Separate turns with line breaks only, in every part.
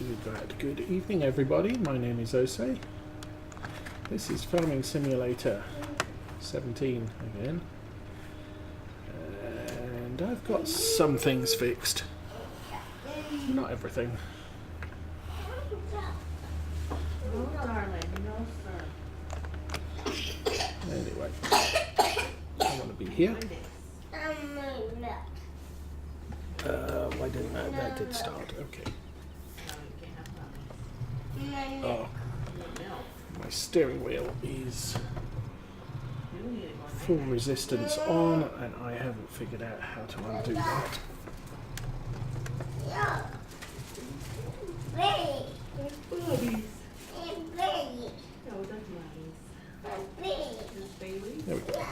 do that. Good evening, everybody. My name is Ose. This is Farming Simulator 17 again. And I've got some things fixed. Not everything.
No, darling. No, sir.
Anyway, I want to be here. Why didn't that did start? Okay. Oh, my steering wheel is full resistance on, and I haven't figured out how to undo that. There we go.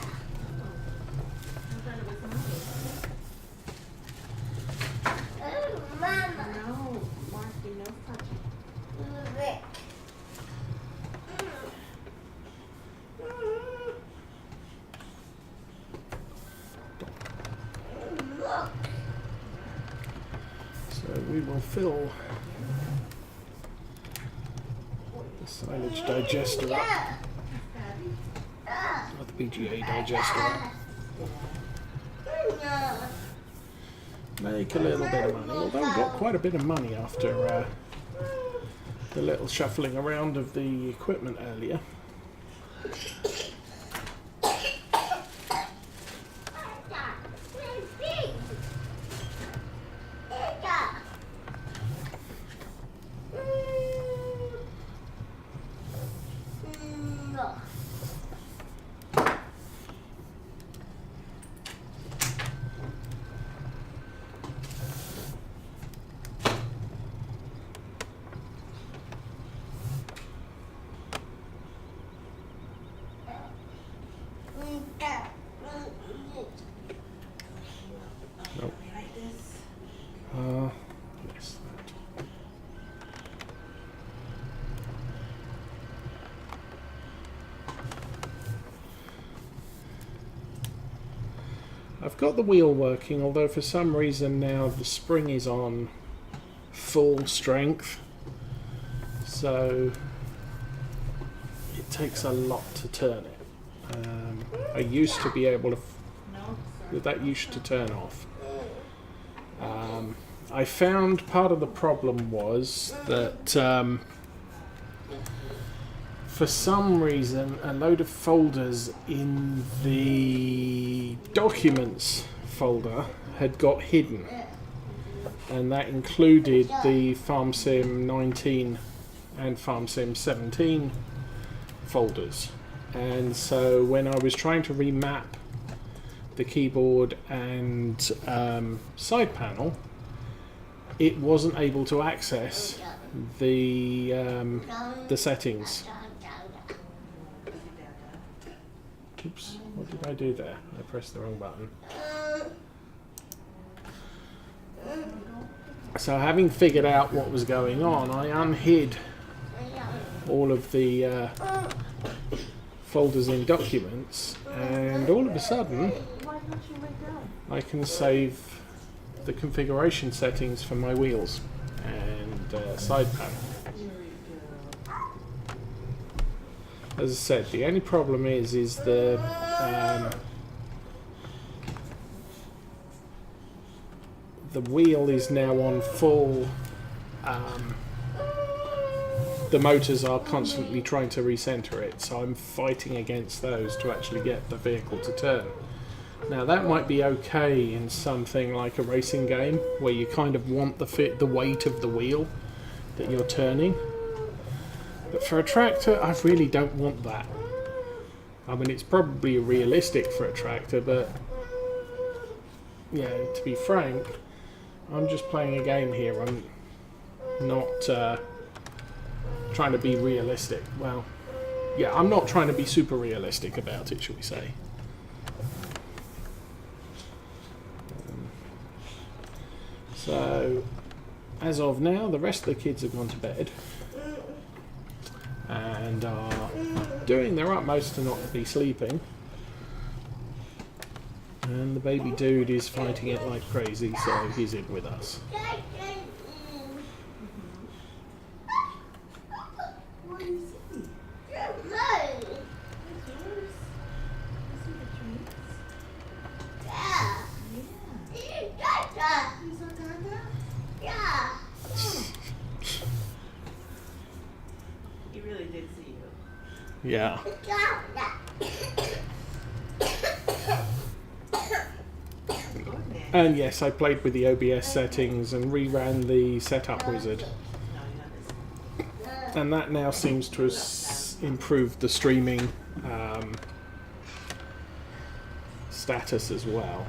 No, Marky, no touching.
So we will fill the silage digester up, or the BGA digester up. Make a little bit of money, although we got quite a bit of money after the little shuffling around of the equipment earlier. Nope. Yes, that. I've got the wheel working, although for some reason now the spring is on full strength, so it takes a lot to turn it. I used to be able to, that used to turn off. I found part of the problem was that for some reason a load of folders in the documents folder had got hidden, and that included the Farm Sim 19 and Farm Sim 17 folders. And so when I was trying to remap the keyboard and side panel, it wasn't able to access the settings. Oops, what did I do there? I pressed the wrong button. So having figured out what was going on, I unhid all of the folders in documents, and all of a sudden I can save the configuration settings for my wheels and side panel. As I said, the only problem is the wheel is now on full. The motors are constantly trying to recenter it, so I'm fighting against those to actually get the vehicle to turn. Now that might be okay in something like a racing game where you kind of want the weight of the wheel that you're turning, but for a tractor I really don't want that. I mean, it's probably realistic for a tractor, but yeah, to be frank, I'm just playing a game here. I'm not trying to be realistic. Well, yeah, I'm not trying to be super realistic about it, shall we say. So, as of now, the rest of the kids have gone to bed and are doing their utmost to not be sleeping. And the baby dude is fighting it like crazy, so he's in with us.
He really did see you.
Yeah.
Goodness.
And yes, I played with the OBS settings and reran the setup wizard.
No, you know this.
And that now seems to have improved the streaming status as well.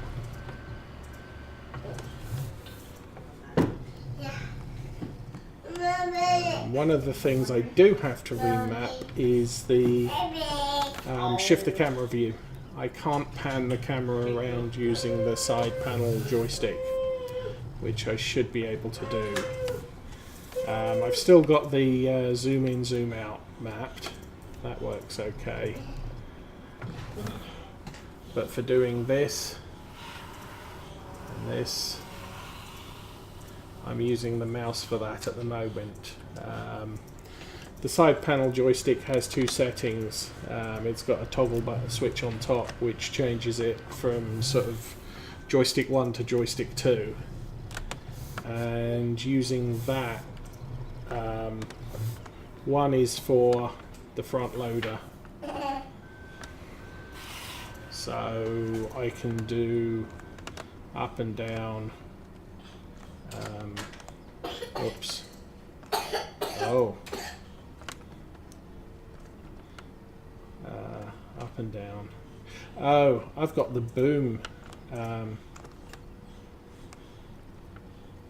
One of the things I do have to remap is the shift the camera view. I can't pan the camera around using the side panel joystick, which I should be able to do. I've still got the zoom in, zoom out mapped. That works okay. But for doing this and this, I'm using the mouse for that at the moment. The side panel joystick has two settings. It's got a toggle button switch on top, which changes it from sort of joystick 1 to joystick 2. And using that, one is for the front loader. So I can do up and down. Oops. Oh. Up and down. Oh, I've got the boom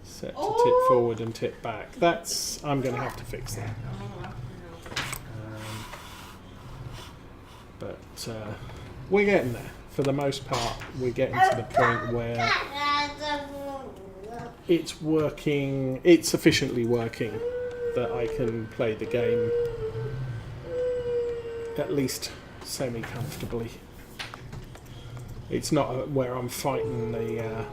set to tip forward and tip back. I'm going to have to fix that. But we're getting there. For the most part, we're getting to the point where it's working, it's sufficiently working that I can play the game at least semi-comfortably. It's not where I'm fighting the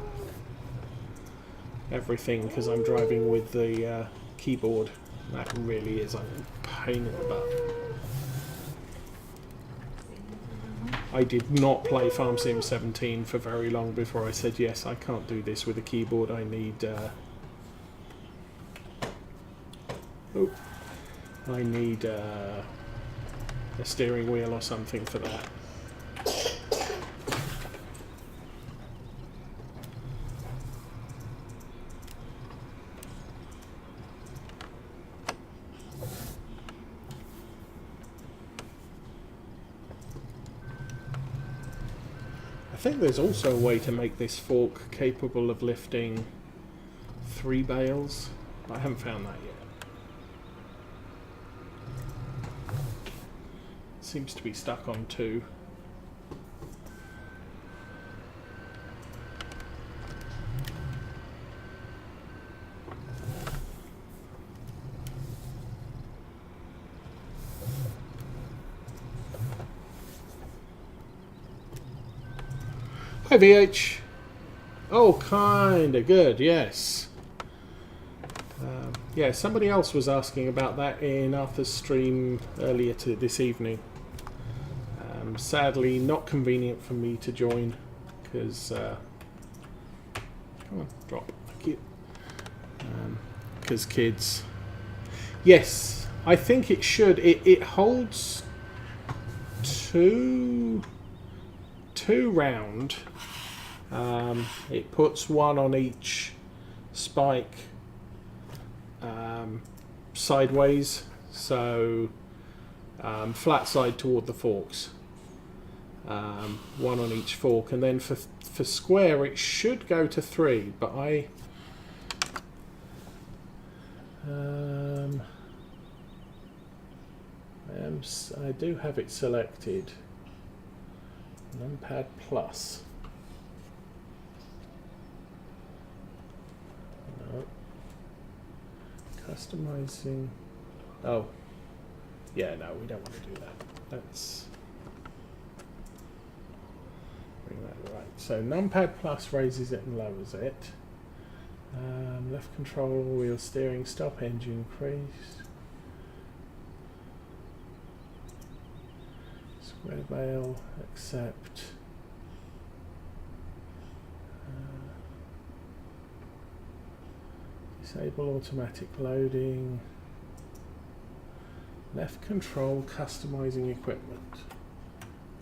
everything because I'm driving with the keyboard. That really is a pain in the butt. I did not play Farm Sim 17 for very long before I said, yes, I can't do this with a keyboard. I need a steering wheel or something for that. I think there's also a way to make this fork capable of lifting 3 bales. I haven't found that yet. It seems to be stuck on 2. Hi VH. Oh, kinda good, yes. Yeah, somebody else was asking about that in Arthur's stream earlier this evening. Sadly, not convenient for me to join because come on, drop. Thank you. Because kids. Yes, I think it should. It holds two round. It puts one on each spike sideways, so flat side toward the forks. One on each fork, and then for square it should go to 3, but I do have it selected. Numpad plus. No. Customizing. Oh. Yeah, no, we don't want to do that. Let's bring that right. So numpad plus raises it and lowers it. Left control, wheel steering, stop, engine increase. Square bale, accept. Disable automatic loading. Left control, customizing equipment.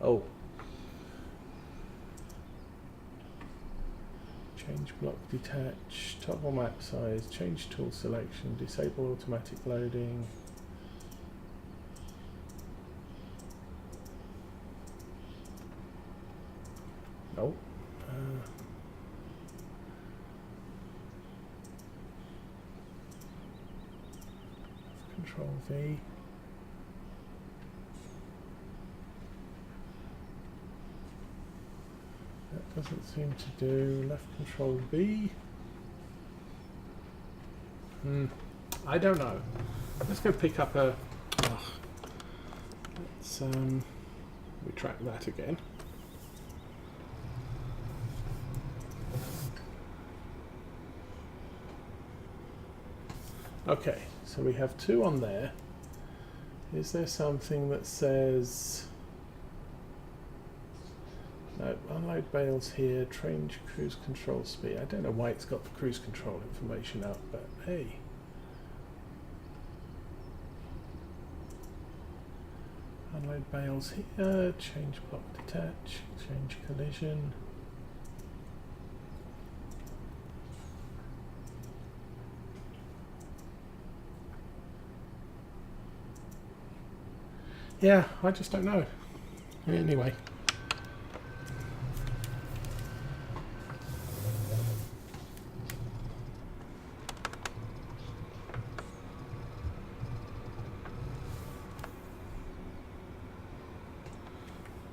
Oh. Change block detach, toggle map size, change tool selection, disable automatic loading. Nope. Control V. That doesn't seem to do. Left control B. I don't know. Let's go pick up a. Let's retract that again. Okay, so we have two on there. Is there something that says... No, unload bales here, change cruise control speed. I don't know why it's got the cruise control information up, but hey. Unload bales here, change block detach, change collision. Yeah, I just don't know. Anyway.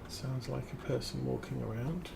Sounds like a person walking around.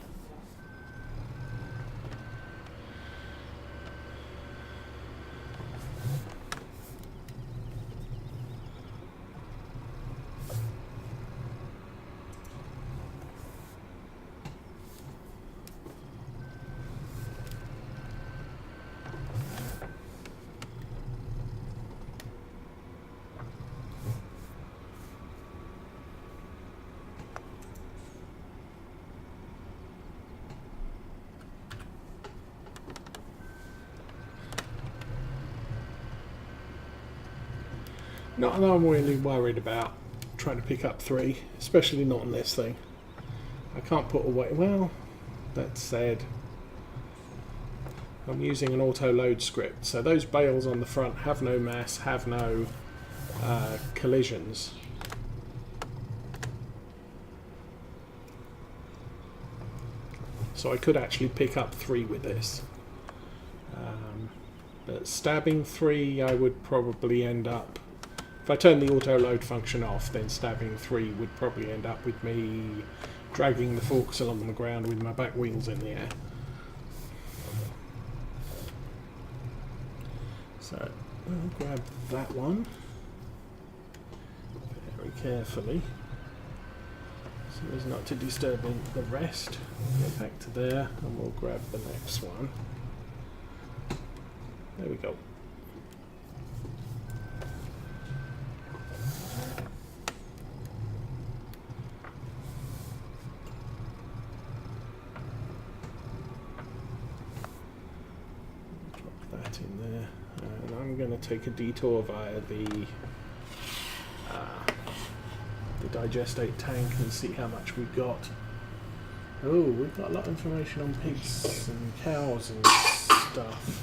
Not that I'm really worried about trying to pick up 3, especially not on this thing. I can't put away... Well, that said, I'm using an auto load script, so those bales on the front have no mass, have no collisions. So I could actually pick up 3 with this. But stabbing 3, I would probably end up... If I turn the auto load function off, then stabbing 3 would probably end up with me dragging the forks along the ground with my back wheels in the air. So I'll grab that one very carefully so as not to disturb the rest. Go back to there and we'll grab the next one. There we go. Take a detour via the digestate tank and see how much we've got. Oh, we've got a lot of information on pigs and cows and stuff.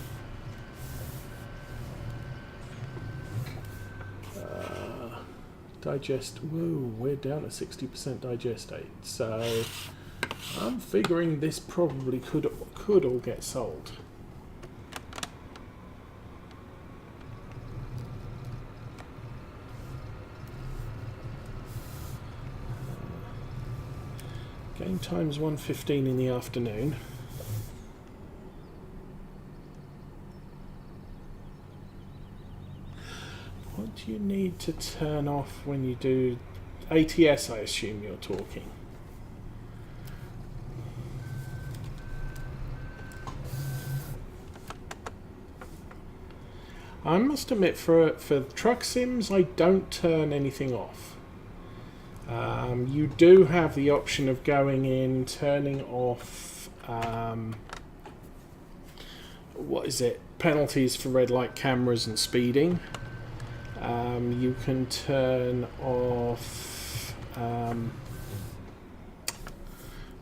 Whoa, we're down to 60% digestate, so I'm figuring this probably could all get sold. Game time's 1:15 in the afternoon. What do you need to turn off when you do ATS, I assume you're talking? I must admit, for truck sims, I don't turn anything off. You do have the option of going in, turning off, what is it, penalties for red light cameras and speeding. You can turn off.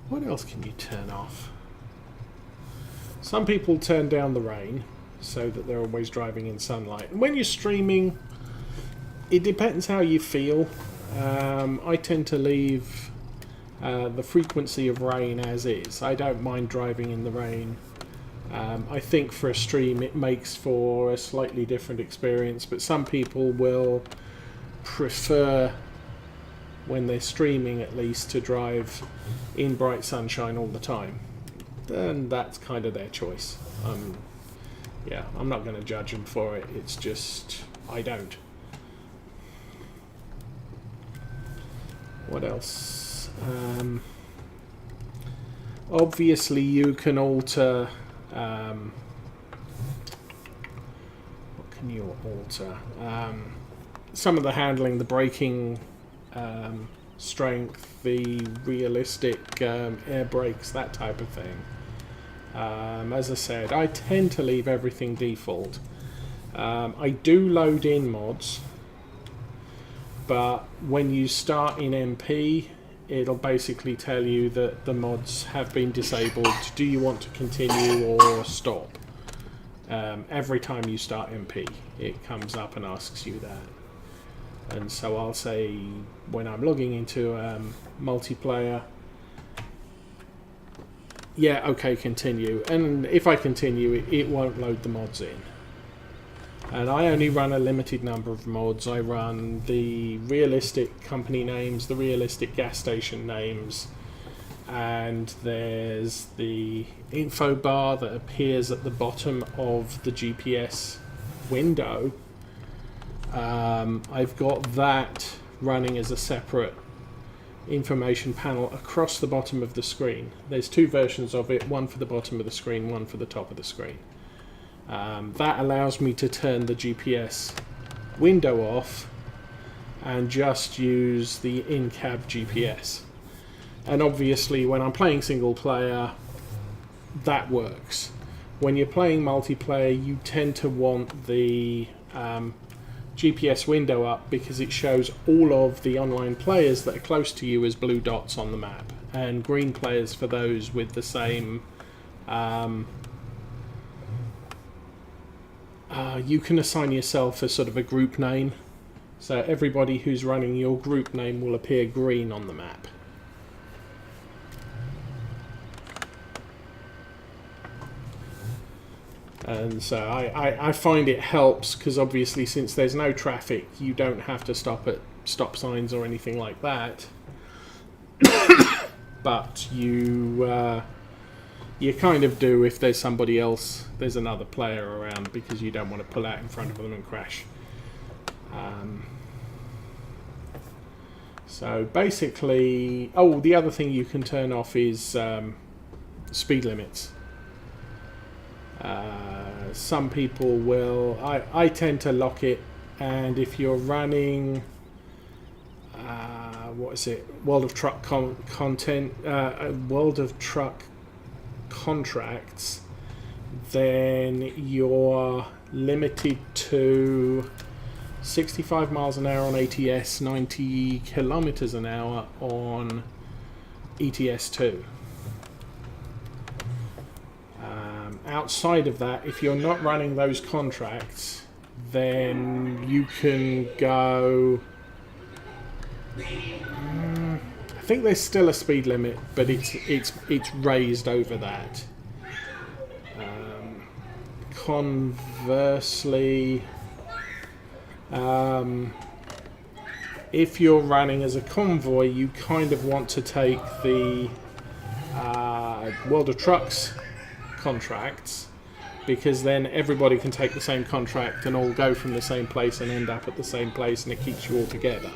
What else can you turn off? Some people turn down the rain so that they're always driving in sunlight. And when you're streaming, it depends how you feel. I tend to leave the frequency of rain as is. I don't mind driving in the rain. I think for a stream it makes for a slightly different experience, but some people will prefer, when they're streaming at least, to drive in bright sunshine all the time. Then that's kind of their choice. Yeah, I'm not going to judge them for it. It's just, I don't. What else? Obviously you can alter... what can you alter? Some of the handling, the braking strength, the realistic air brakes, that type of thing. As I said, I tend to leave everything default. I do load in mods, but when you start in MP, it'll basically tell you that the mods have been disabled. Do you want to continue or stop? Every time you start MP, it comes up and asks you that. And so I'll say, when I'm logging into multiplayer, yeah, okay, continue. And if I continue, it won't load the mods in. And I only run a limited number of mods. I run the realistic company names, the realistic gas station names, and there's the info bar that appears at the bottom of the GPS window. I've got that running as a separate information panel across the bottom of the screen. There's two versions of it, one for the bottom of the screen, one for the top of the screen. That allows me to turn the GPS window off and just use the in-cab GPS. And obviously when I'm playing single player, that works. When you're playing multiplayer, you tend to want the GPS window up because it shows all of the online players that are close to you as blue dots on the map, and green players for those with the same you can assign yourself a sort of a group name, so everybody who's running your group name will appear green on the map. And so I find it helps because obviously since there's no traffic, you don't have to stop at stop signs or anything like that. But you kind of do if there's somebody else, there's another player around, because you don't want to pull out in front of them and crash. So basically, oh, the other thing you can turn off is speed limits. Some people will, I tend to lock it, and if you're running what is it, World of Truck World of Truck contracts, then you're limited to 65 miles an hour on ATS, 90 kilometers an hour on ETS2. Outside of that, if you're not running those contracts, then you can go, I think there's still a speed limit, but it's raised over that. Conversely, if you're running as a convoy, you kind of want to take the World of Trucks contracts, because then everybody can take the same contract and all go from the same place and end up at the same place, and it keeps you all together.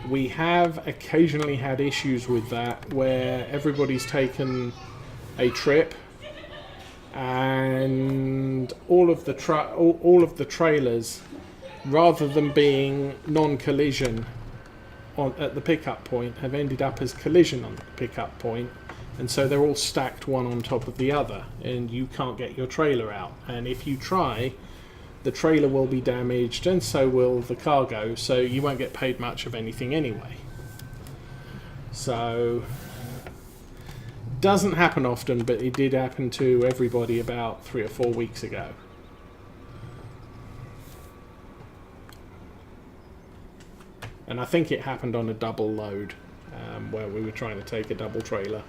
We have occasionally had issues with that where everybody's taken a trip and all of the trailers, rather than being non-collision at the pickup point, have ended up as collision on the pickup point, and so they're all stacked one on top of the other, and you can't get your trailer out. And if you try, the trailer will be damaged and so will the cargo, so you won't get paid much of anything anyway. So, doesn't happen often, but it did happen to everybody about 3 or 4 weeks ago. And I think it happened on a double load, where we were trying to take a double trailer.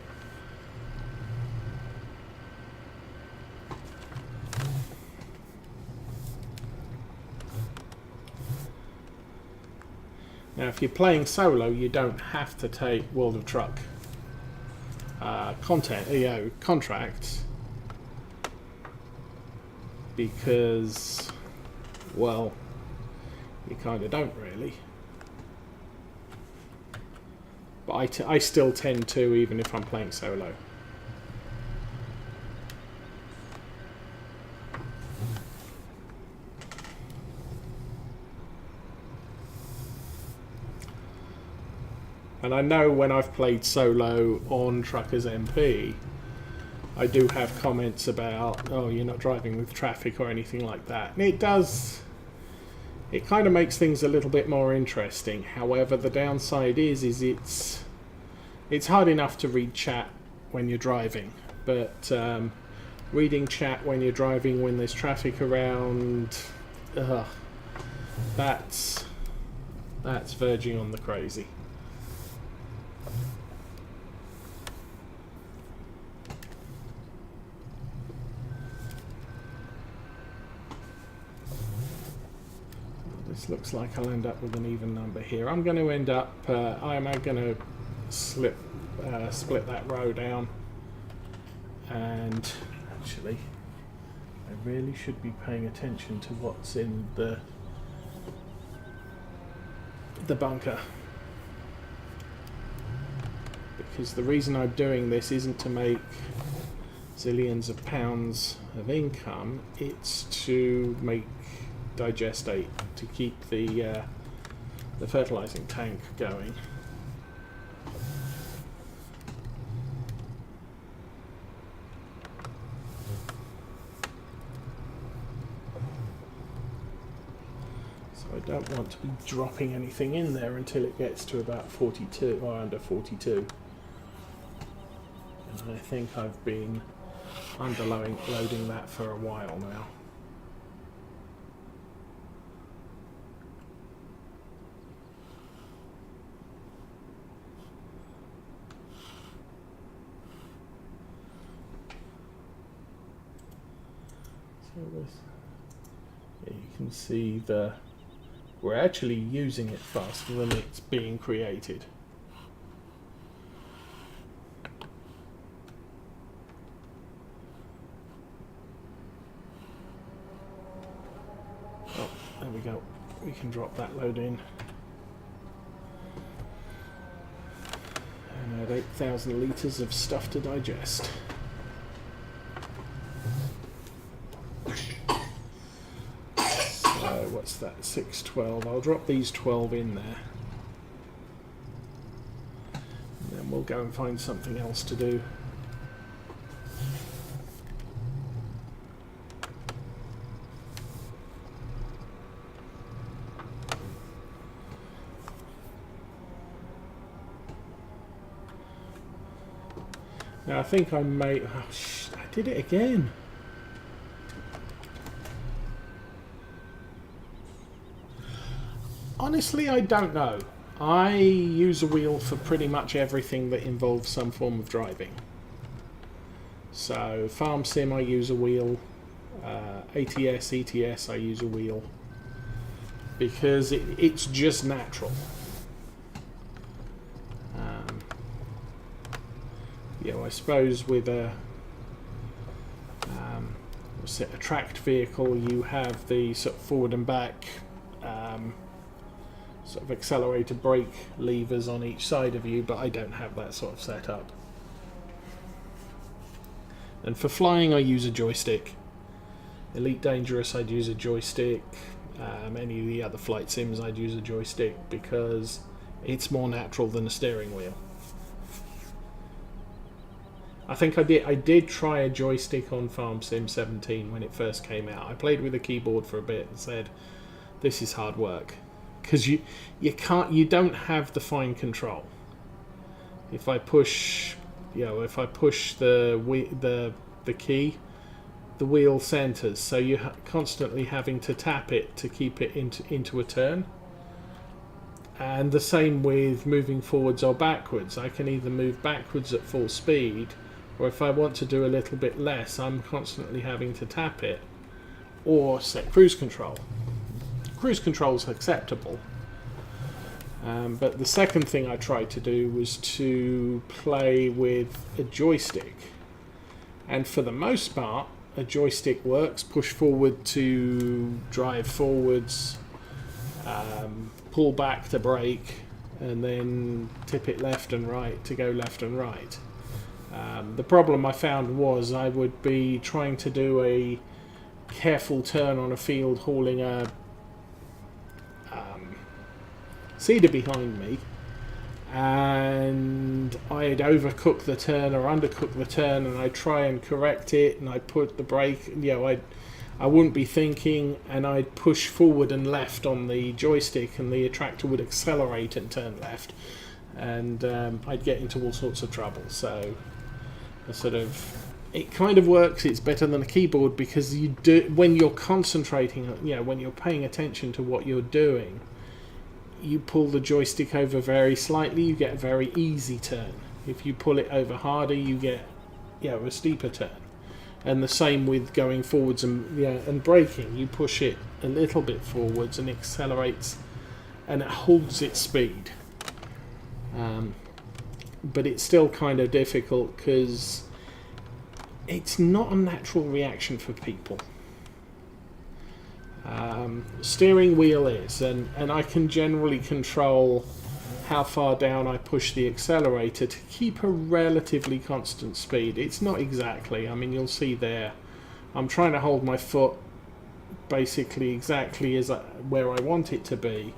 Now, if you're playing solo, you don't have to take World of Truck contracts, because, well, you kind of don't really. But I still tend to, even if I'm playing solo. And I know when I've played solo on Truckers MP, I do have comments about, oh, you're not driving with traffic or anything like that. And it does, it kind of makes things a little bit more interesting. However, the downside is it's hard enough to read chat when you're driving. But reading chat when you're driving when there's traffic around, that's verging on the crazy. This looks like I'll end up with an even number here. I'm going to end up, I am going to split that row down, and actually I really should be paying attention to what's in the bunker, because the reason I'm doing this isn't to make zillions of pounds of income, it's to make digestate, to keep the fertilizing tank going. So I don't want to be dropping anything in there until it gets to about 42 or under 42. And I think I've been underloading that for a while now. You can see we're actually using it faster than it's being created. Oh, there we go. We can drop that load in. And add 8,000 litres of stuff to digest. What's that? 612. I'll drop these 12 in there. And then we'll go and find something else to do. Now I think I may... Oh, I did it again. Honestly, I don't know. I use a wheel for pretty much everything that involves some form of driving. So, Farm Sim I use a wheel, ATS, ETS I use a wheel, because it's just natural. I suppose with a tracked vehicle, you have the sort of forward and back sort of accelerator brake levers on each side of you, but I don't have that sort of setup. And for flying I use a joystick. Elite Dangerous I'd use a joystick. Any of the other flight sims I'd use a joystick, because it's more natural than a steering wheel. I think I did try a joystick on Farm Sim 17 when it first came out. I played with a keyboard for a bit and said, "This is hard work," because you don't have the fine control. If I push, the key, the wheel centers, so you're constantly having to tap it to keep it into a turn. And the same with moving forwards or backwards. I can either move backwards at full speed, or if I want to do a little bit less, I'm constantly having to tap it or set cruise control. Cruise control is acceptable. But the second thing I tried to do was to play with a joystick. And for the most part, a joystick works. Push forward to drive forwards, pull back to brake, and then tip it left and right to go left and right. The problem I found was I would be trying to do a careful turn on a field hauling a cedar behind me, and I'd overcook the turn or undercook the turn, and I'd try and correct it, and I'd put the brake, I wouldn't be thinking, and I'd push forward and left on the joystick, and the tractor would accelerate and turn left, and I'd get into all sorts of trouble. So it kind of works. It's better than a keyboard because when you're concentrating, when you're paying attention to what you're doing, you pull the joystick over very slightly, you get a very easy turn. If you pull it over harder, you get a steeper turn. And the same with going forwards and braking. You push it a little bit forwards and it accelerates and it holds its speed. But it's still kind of difficult because it's not a natural reaction for people. Steering wheel is, and I can generally control how far down I push the accelerator to keep a relatively constant speed. It's not exactly, you'll see there, I'm trying to hold my foot basically exactly where I want it to be,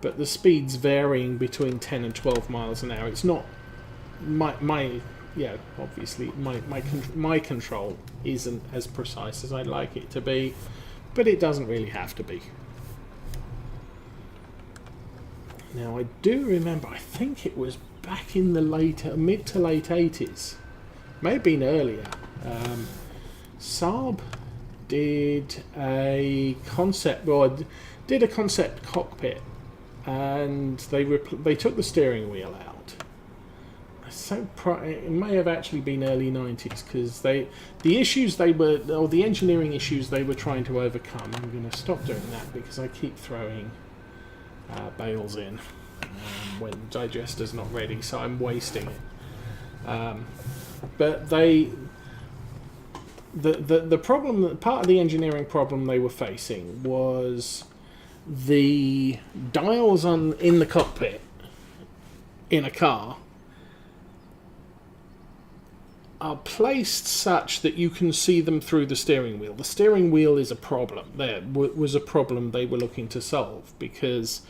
but the speed's varying between 10 and 12 miles an hour. It's not obviously my control isn't as precise as I'd like it to be, but it doesn't really have to be. Now I do remember, I think it was back in the mid to late 80s, may have been earlier, Saab did a concept cockpit, and they took the steering wheel out. It may have actually been early 90s because the engineering issues they were trying to overcome. I'm going to stop doing that because I keep throwing bales in when the digester's not ready, so I'm wasting it. But the problem, part of the engineering problem they were facing was the dials in the cockpit in a car are placed such that you can see them through the steering wheel. The steering wheel is a problem. There was a problem they were looking to solve because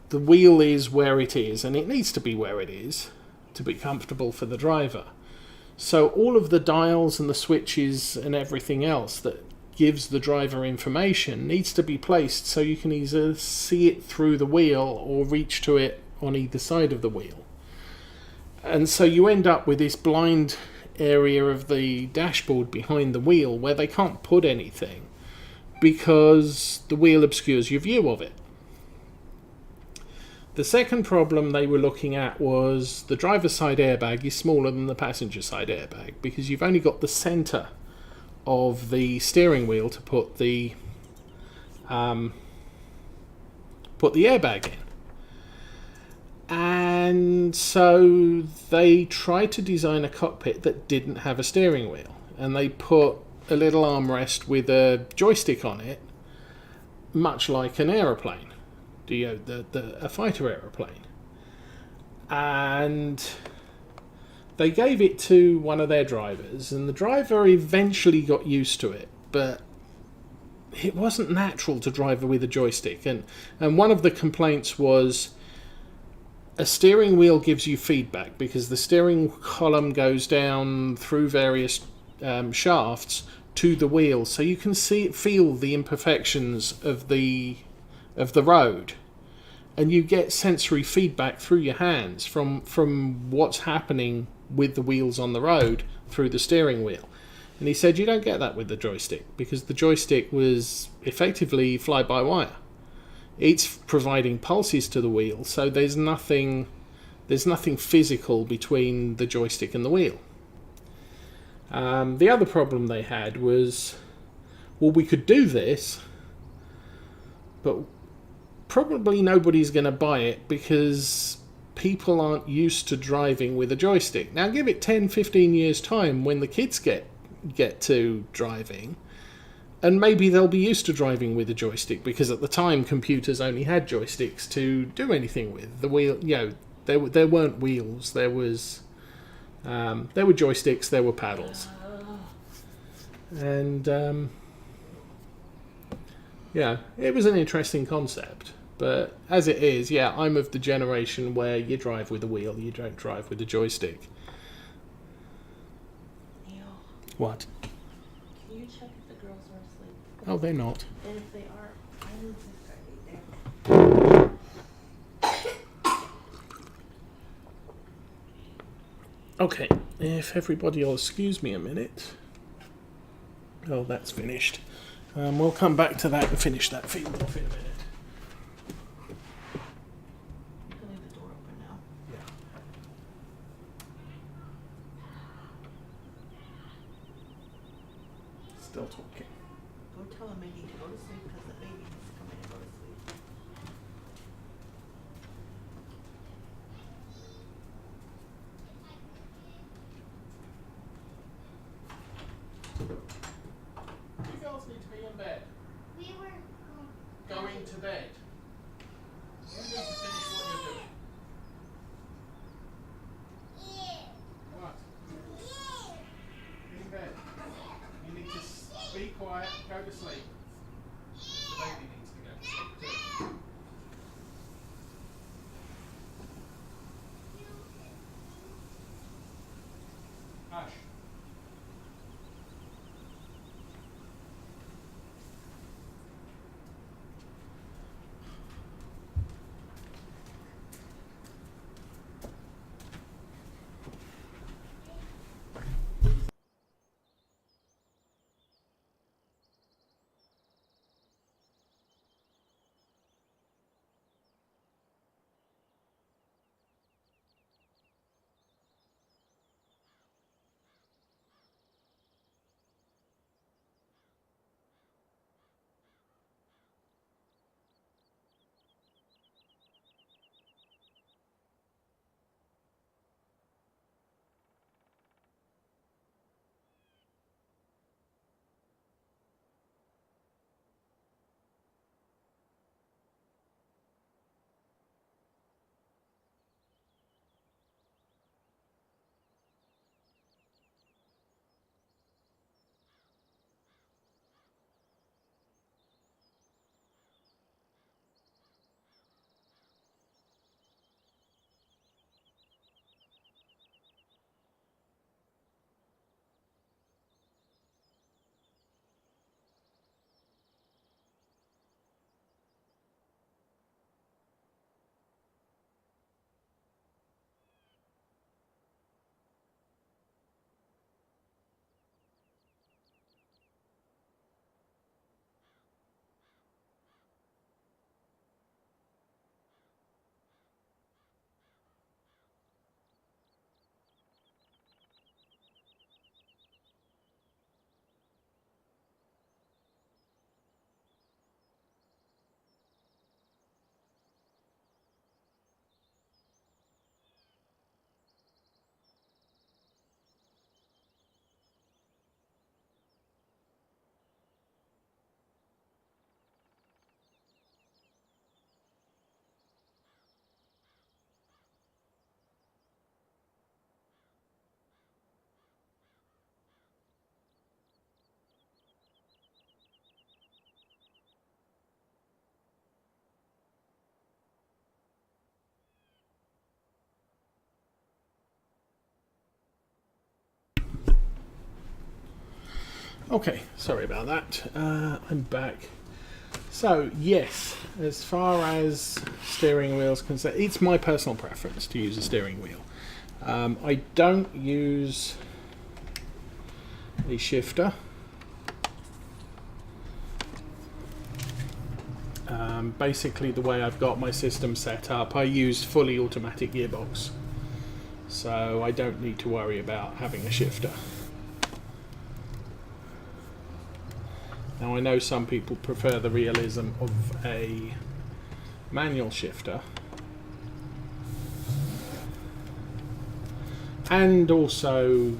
the wheel is where it is, and it needs to be where it is to be comfortable for the driver. So all of the dials and the switches and everything else that gives the driver information needs to be placed so you can either see it through the wheel or reach to it on either side of the wheel. And so you end up with this blind area of the dashboard behind the wheel where they can't put anything because the wheel obscures your view of it. The second problem they were looking at was the driver's side airbag is smaller than the passenger side airbag because you've only got the center of the steering wheel to put the airbag in. And so they tried to design a cockpit that didn't have a steering wheel, and they put a little armrest with a joystick on it, much like an aeroplane, a fighter aeroplane. And they gave it to one of their drivers, and the driver eventually got used to it, but it wasn't natural to drive with a joystick. And one of the complaints was a steering wheel gives you feedback because the steering column goes down through various shafts to the wheel, so you can feel the imperfections of the road, and you get sensory feedback through your hands from what's happening with the wheels on the road through the steering wheel. And he said you don't get that with the joystick because the joystick was effectively fly-by-wire. It's providing pulses to the wheel, so there's nothing physical between the joystick and the wheel. The other problem they had was, well, we could do this, but probably nobody's going to buy it because people aren't used to driving with a joystick. Now give it 10-15 years time when the kids get to driving, and maybe they'll be used to driving with a joystick, because at the time computers only had joysticks to do anything with. The wheel, there weren't wheels. There were joysticks. There were paddles, and it was an interesting concept. But as it is, I'm of the generation where you drive with a wheel. You don't drive with a joystick.
Neil,
What?
can you check if the girls are asleep?
Oh, they're not.
And if they are, I need to start eating.
Okay, if everybody will excuse me a minute. Oh, that's finished. We'll come back to that and finish that feed off in a minute.
You can leave the door open now.
Yeah. Still talking.
Go tell them they need to go to sleep because the baby needs to come in and go to sleep.
You girls need to be in bed.
We were
Going to bed. You need to finish what you're doing. What? In bed. You need to be quiet, go to sleep. The baby needs to go to sleep too. Hush. Okay, sorry about that. I'm back. So yes, as far as steering wheels concerned, it's my personal preference to use a steering wheel. I don't use a shifter. Basically, the way I've got my system set up, I use fully automatic gearbox, so I don't need to worry about having a shifter. Now I know some people prefer the realism of a manual shifter, and also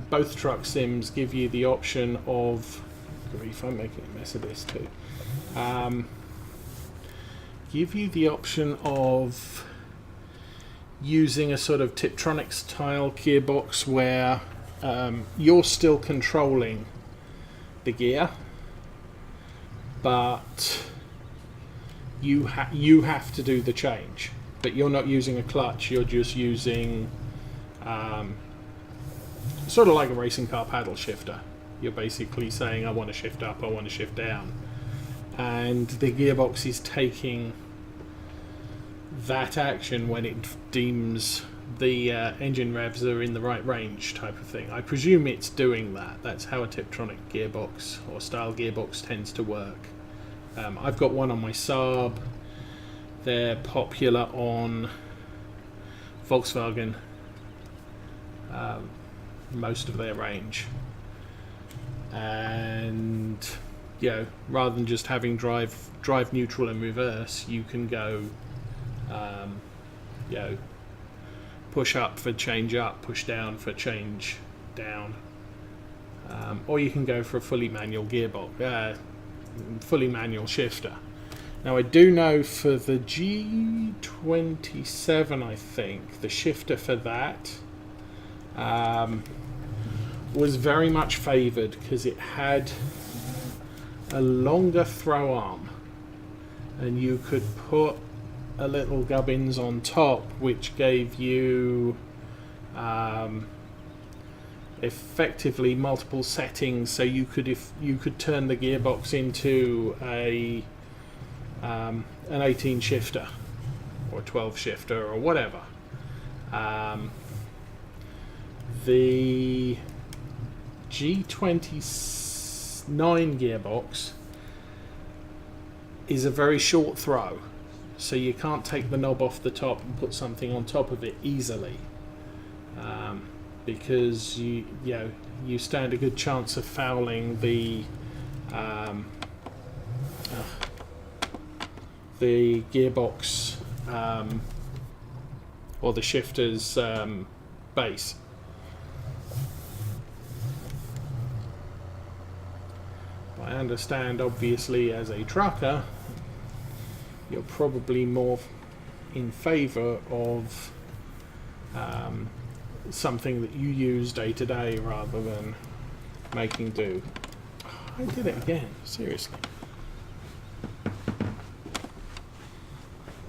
both truck sims give you the option of, grief, I'm making a mess of this too, give you the option of using a sort of Tiptronic style gearbox where you're still controlling the gear, but you have to do the change, but you're not using a clutch, you're just using sort of like a racing car paddle shifter. You're basically saying, I want to shift up, I want to shift down, and the gearbox is taking that action when it deems the engine revs are in the right range, type of thing. I presume it's doing that. That's how a Tiptronic gearbox or style gearbox tends to work. I've got one on my Saab. They're popular on Volkswagen, most of their range, and rather than just having drive neutral and reverse, you can go push up for change up, push down for change down, or you can go for a fully manual gearbox, fully manual shifter. Now I do know for the G27, I think the shifter for that was very much favoured because it had a longer throw arm, and you could put a little gubbins on top, which gave you effectively multiple settings. So you could turn the gearbox into an 18 shifter or 12 shifter or whatever. The G29 gearbox is a very short throw, so you can't take the knob off the top and put something on top of it easily, because you stand a good chance of fouling the gearbox or the shifter's base. I understand, obviously, as a trucker, you're probably more in favour of something that you use day to day rather than making do. I did it again, seriously.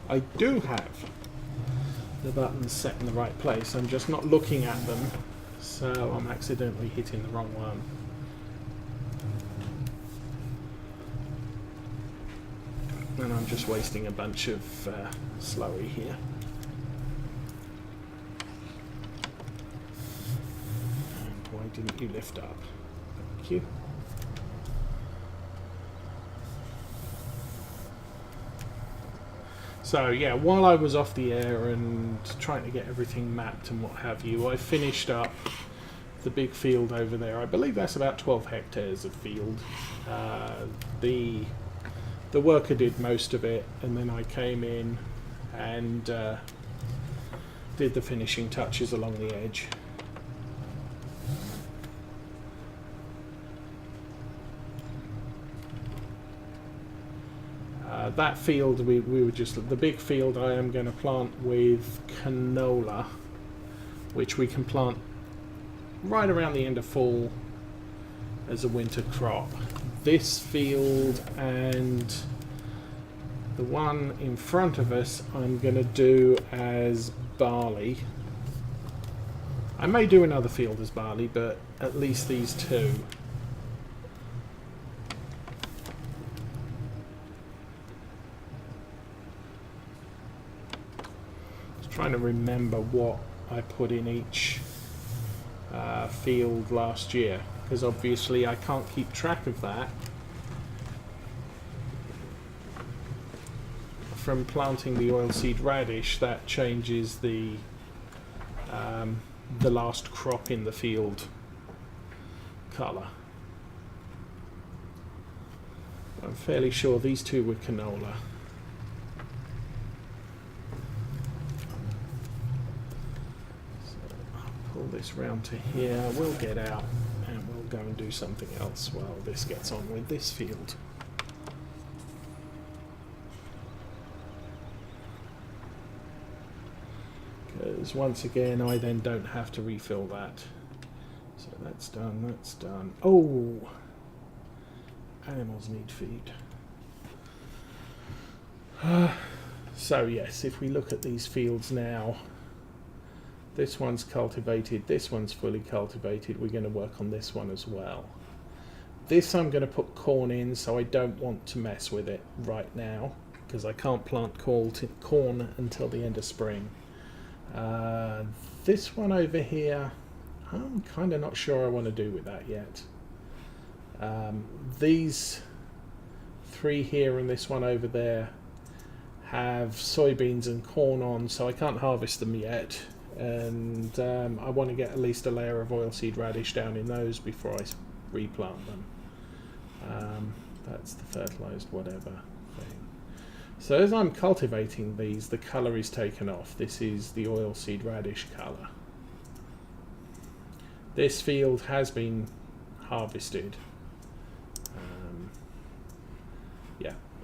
I do have the buttons set in the right place, I'm just not looking at them, so I'm accidentally hitting the wrong one. And I'm just wasting a bunch of slurry here. And why didn't you lift up? Thank you. So yeah, while I was off the air and trying to get everything mapped and what have you, I finished up the big field over there. I believe that's about 12 hectares of field. The worker did most of it, and then I came in and did the finishing touches along the edge. That field, we were just, the big field I am going to plant with canola, which we can plant right around the end of fall as a winter crop. This field and the one in front of us I'm going to do as barley. I may do another field as barley, but at least these two trying to remember what I put in each field last year, because obviously I can't keep track of that from planting the oilseed radish. That changes the last crop in the field colour. I'm fairly sure these two were canola. So I'll pull this round to here, we'll get out and we'll go and do something else while this gets on with this field. Because once again I then don't have to refill that. So that's done, that's done. Oh! Animals need feed. So yes, if we look at these fields now, this one's cultivated, this one's fully cultivated, we're going to work on this one as well. This I'm going to put corn in, so I don't want to mess with it right now, because I can't plant corn until the end of spring. This one over here, I'm kind of not sure I want to do with that yet. These three here and this one over there have soybeans and corn on, so I can't harvest them yet, and I want to get at least a layer of oilseed radish down in those before I replant them. That's the fertilised whatever thing. So as I'm cultivating these, the colour is taken off. This is the oilseed radish colour. This field has been harvested.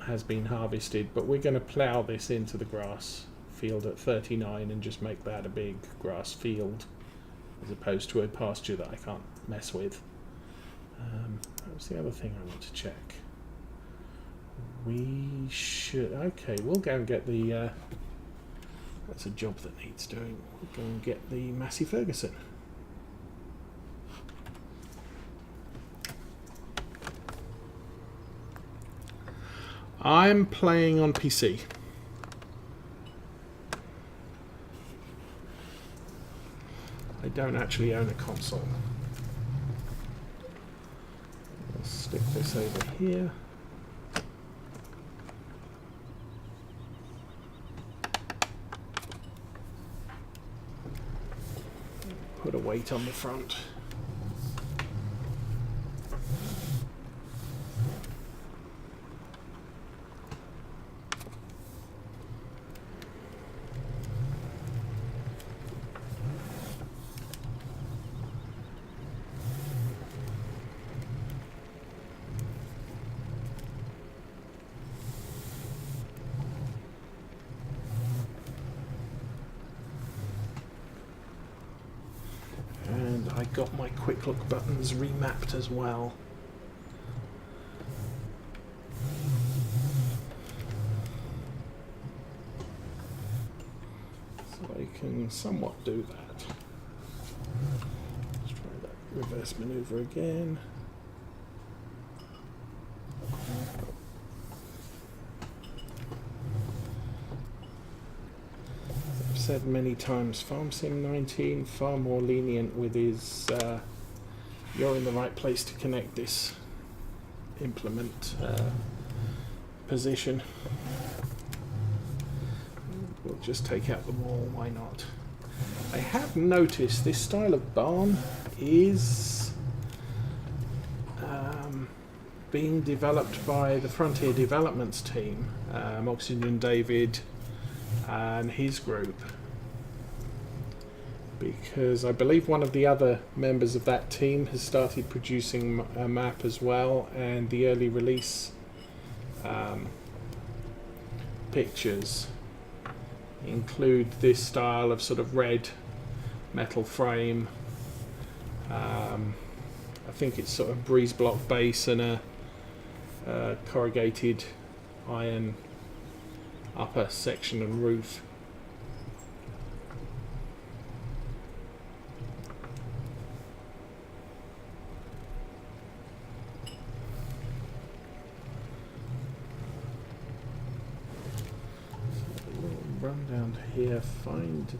Has been harvested, but we're going to plough this into the grass field at 39 and just make that a big grass field as opposed to a pasture that I can't mess with. That was the other thing I want to check. We should, okay, we'll go and get the that's a job that needs doing. We'll go and get the Massey Ferguson. I'm playing on PC. I don't actually own a console. I'll stick this over here. Put a weight on the front. I got my quick look buttons remapped as well. So I can somewhat do that. Let's try that reverse maneuver again. Said many times, FarmSim 19 far more lenient with his you're in the right place to connect this implement position. We'll just take out the wall, why not? I have noticed this style of barn is being developed by the Frontier Developments team, Oxygen David and his group, because I believe one of the other members of that team has started producing a map as well, and the early release pictures include this style of sort of red metal frame. I think it's sort of breeze block base and a corrugated iron upper section and roof. run down to here, find the